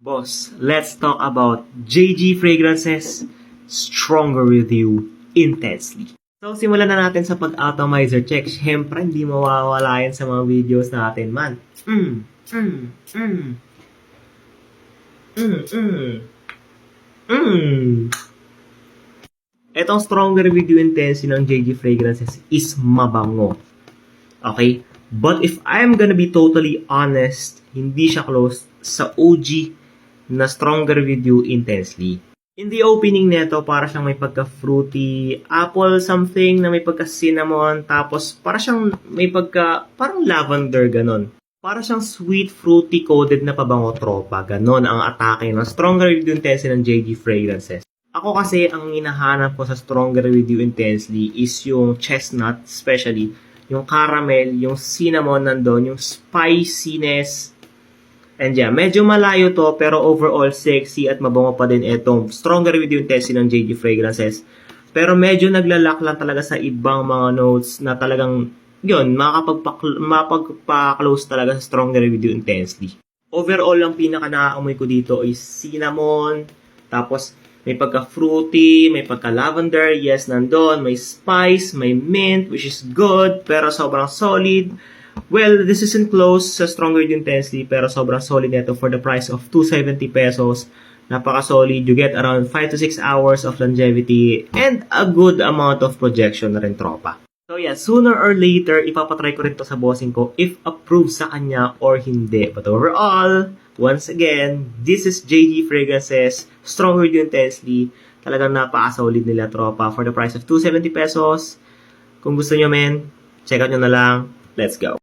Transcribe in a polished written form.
Boss, let's talk about JG Fragrances Stronger With You Intensely. So, simulan na natin sa pag-atomizer check. Siyempre, hindi mawawala yan sa mga videos natin, man. Etong Stronger With You Intensely ng JG Fragrances is mabango. Okay? But if I'm gonna be totally honest, hindi siya close sa OG na Stronger With You Intensely. In the opening nito, para siyang may pagka-fruity, apple something na may pagka-cinnamon, tapos para siyang may parang lavender, ganon. Para siyang sweet, fruity, coated na pabango tropa, ganon ang atake ng Stronger With You Intensely ng JG Fragrances. Ako kasi, ang hinahanap ko sa Stronger With You Intensely is yung chestnut, especially, yung caramel, yung cinnamon nandun, yung spiciness. And yeah, medyo malayo to, pero overall sexy at mabango pa din itong Stronger With You Intensely ng JG Fragrances. Pero medyo naglalak lang talaga sa ibang mga notes na talagang, yun, mapagpa-close talaga sa Stronger With You Intensely. Overall, ang pinaka-naamoy ko dito is cinnamon, tapos may pagka-fruity, may pagka-lavender, yes, nandun, may spice, may mint, which is good, pero sobrang solid. Well, this isn't close sa Stronger With You Intensely, pero sobrang solid nito for the price of 270 pesos. Napaka-solid. You get around 5 to 6 hours of longevity and a good amount of projection na rin, tropa. So yeah, sooner or later, ipapatry ko rin to sa bossing ko if approved sa kanya or hindi. But overall, once again, this is JG Fragrances Stronger With You Intensely. Talagang napaka-solid nila, tropa, for the price of 270 pesos. Kung gusto nyo, men, check out nyo na lang. Let's go.